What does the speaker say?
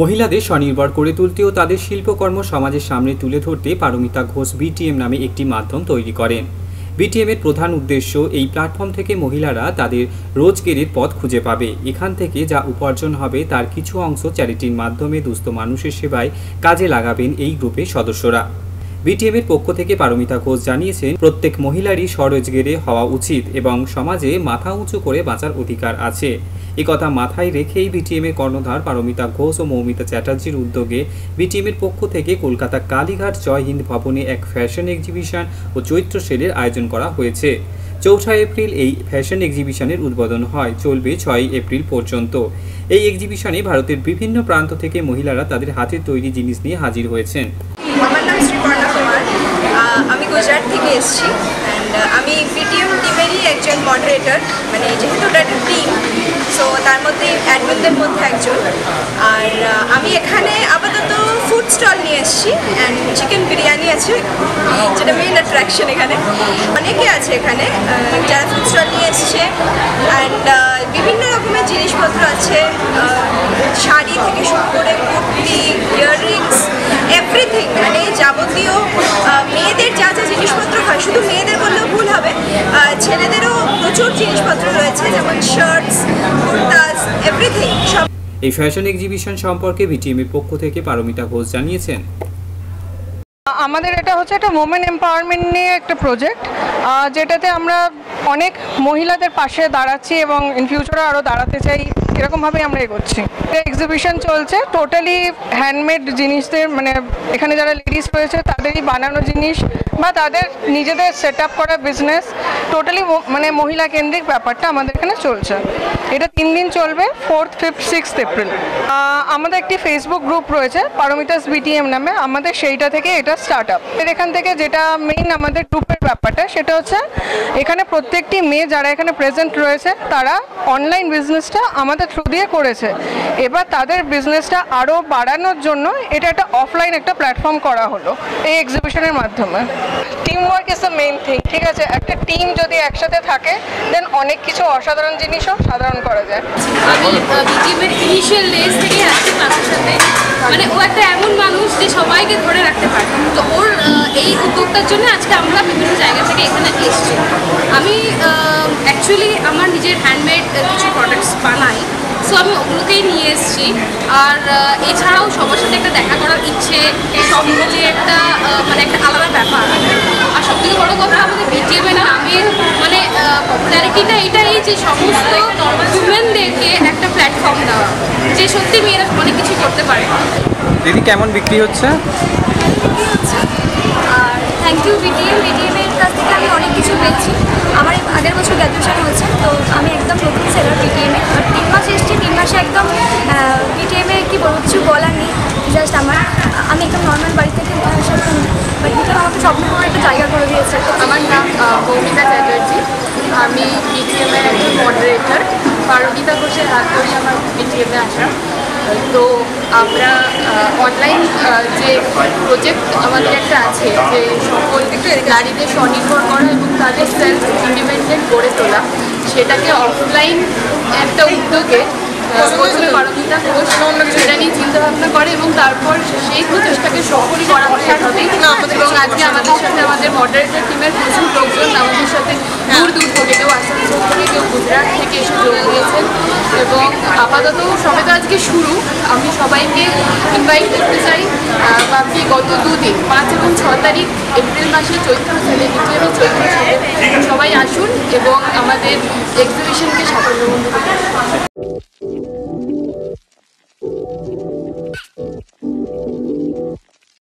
মহিলাদের স্বনির্ভর করে তুলতে ও তাদের শিল্পকর্ম সমাজের সামনে তুলে ধরতে পারমিতা ঘোষ বিটিএম নামে একটি মাধ্যম তৈরি করেন। বিটিএম এর প্রধান উদ্দেশ্য এই প্ল্যাটফর্ম থেকে মহিলারা তাদের রোজগারের পথ খুঁজে পাবে। এখান থেকে যা উপার্জন হবে তার কিছু অংশ চ্যারিটির মাধ্যমে দুস্থ মানুষের সেবায় কাজে লাগাবেন এই গ্রুপের সদস্যরা। বিটিএম এর পক্ষ থেকে পারমিতা ঘোষ জানিয়েছেন, প্রত্যেক মহিলারই স্বরোজগারে হওয়া উচিত এবং সমাজে মাথা উঁচু করে বাঁচার অধিকার আছে। একথা মাথায় রেখেই বিটিএম এর কর্ণধার পারমিতা ঘোষ ও মৌমিতা চ্যাটার্জির উদ্যোগে বিটিএম এর পক্ষ থেকে কলকাতা কালীঘাট জয় হিন্দ ভবনে এক ফ্যাশন এক্সিবিশন ও চৈত্র সেলের আয়োজন করা হয়েছে। ৪ এপ্রিল এই ফ্যাশন এক্সিবিশনের উদ্বোধন হয়, চলবে ৬ এপ্রিল পর্যন্ত। এই এক্সিবিশনে ভারতের বিভিন্ন প্রান্ত থেকে মহিলারা তাদের হাতের তৈরি জিনিস নিয়ে হাজির হয়েছেন। আমার নাম শ্রীপর্ণা কুমার, আমি গুজরাট থেকে এসেছি অ্যান্ড আমি বিটিএম টিমেরই একজন মডারেটর, মানে যেহেতু ওটা একটা টিম, সো তার মধ্যে অ্যাডমিনদের মধ্যে একজন। আর আমি এখানে আপাতত ফুড স্টল নিয়ে এসেছি অ্যান্ড চিকেন বিরিয়ানি আছে, যেটা মেইন অ্যাট্রাকশন। এখানে অনেকে আছে এখানে যারা ফুড স্টল নিয়ে এসছে অ্যান্ড বিভিন্ন রকমের জিনিসপত্র আছে, শাড়ি থেকে শুরু করে কুর্তি, ইয়াররিংস, এভরিথিং, মানে যাবতীয় মেয়েদের যা যা জিনিসপত্র হয়, শুধু মেয়েদের বললেও ভুল হবে, ছেলেদেরও প্রচুর জিনিসপত্র রয়েছে, যেমন শার্টস, কুর্তাস, এভরিথিং সব। এই ফ্যাশন এক্সিবিশন সম্পর্কে বিটিএম এর পক্ষ থেকে পারমিতা ঘোষ জানিয়েছেন, আমাদের এটা হচ্ছে একটা ওমেন এম্পাওয়ারমেন্ট নিয়ে একটা প্রজেক্ট, যেটাতে আমরা অনেক মহিলাদের পাশে দাঁড়াচ্ছি এবং ইন ফিউচারে আরও দাঁড়াতে চাই, এরকমভাবেই আমরা এগোচ্ছি। এক্সিবিশন চলছে টোটালি হ্যান্ডমেড জিনিসদের, মানে এখানে যারা লেডিস রয়েছে তাদেরই বানানো জিনিস বা তাদের নিজেদের সেট আপ করা বিজনেস, টোটালি মানে মহিলা কেন্দ্রিক ব্যাপারটা আমাদের এখানে চলছে। এটা 3 দিন চলবে, 4th, 5th, 6th এপ্রিল। আমাদের একটি ফেসবুক গ্রুপ রয়েছে পারমিতাস বিটিএম নামে, আমাদের সেইটা থেকে এটা স্টার্ট আপ। এখান থেকে যেটা মেইন আমাদের গ্রুপের ব্যাপারটা সেটা হচ্ছে এখানে প্রত্যেকটি মেয়ে যারা এখানে প্রেজেন্ট রয়েছে তারা অনলাইন বিজনেসটা আমাদের থ্রু দিয়ে করেছে। এবার তাদের বিজনেসটা আরও বাড়ানোর জন্য এটা একটা অফলাইন একটা প্ল্যাটফর্ম করা হলো এই এক্সিবিশনের মাধ্যমে। Team work is the main thing, ঠিক আছে? একটা টিম যদি একসাথে থাকে দেন অনেক কিছু অসাধারণ জিনিসও সাধারণ করা যায়। আমি বিটিএমের ইনিশিয়াল ডেজ থেকেই আছি মানুষের সাথে, মানে ও একটা এমন মানুষ যে সবাইকে ধরে রাখতে পারে। তো ওর এই উদ্যোগটার জন্য আজকে আমরা বিভিন্ন জায়গা থেকে এখানে এসেছি। আমি অ্যাকচুয়ালি আমার নিজের হ্যান্ডমেড কিছু প্রোডাক্টস বানাই, সো আমি ওগুলোকেই নিয়ে এসেছি। আর এছাড়াও সবার সাথে একটা দেখা করার ইচ্ছে, সব মিলিয়ে একটা মানে একটা আলাদা ব্যাপার। আর সবথেকে বড়ো কথা, আমাদের বিটিএমের নামের মানে পপুলারিটিটা এটাই যে সমস্ত উমেনদেরকে একটা প্ল্যাটফর্ম দেওয়া, যে সত্যি মেয়েরা অনেক কিছু করতে পারে। দিদি, কেমন বিক্রি হচ্ছে? আর থ্যাংক ইউ বিটিএমের কাছ থেকে আমি অনেক কিছু পেয়েছি। আমার আগের বছর গ্র্যাজুয়েশন হয়েছে, তো আমি একদম নতুন সেলার বিটিএমে। আর 3 মাস এসেছি, 3 মাসে একদম বিটিএমে কি বলবো, কিছু বলার নেই। জাস্ট আমি একদম নর্মাল বাড়ি থেকে আসার জন্য বাট বিটিএম আমাকে স্বপ্ন করে একটা জায়গা করে দিয়েছে। আমার নাম মৌমিতা চ্যাটার্জি, আমি বিটিএমের একজন মডারেটর। পারমিতা ঘোষের হাত ধরে আমার বিটিএমে আসা। তো আমরা অনলাইন যে প্রজেক্ট আমাদের একটা আছে, যে সকল নারীদের স্বনির্ভর করা এবং তাদের সেলফ ইন্ডিপেন্ডেন্ট গড়ে তোলা, সেটাকে অফলাইন একটা উদ্যোগে প্রথমে পারমিতা ঘোষ সেটা নিয়ে চিন্তাভাবনা করে এবং তারপর সেই প্রচেষ্টাকে সফল করা হবে। এবং আজকে আমাদের সাথে আমাদের মডারেটর টিমের প্রচুর লোকজন আমাদের সাথে দূর দূর থেকে, কেউ আসানসোল থেকে, কেউ গুজরাট থেকে এসে যোগ দিয়েছেন। এবং আপাতত সবে তো আজকে শুরু, আমি সবাইকে ইনভাইট করতে চাই বাকি গত 2 দিন 5 এবং 6 তারিখ এপ্রিল মাসে চৈত্র সেলে, বিটিএমের চৈত্র সেলে সবাই আসুন এবং আমাদের এক্সিবিশনকে সাফল্যমণ্ডিত করুন।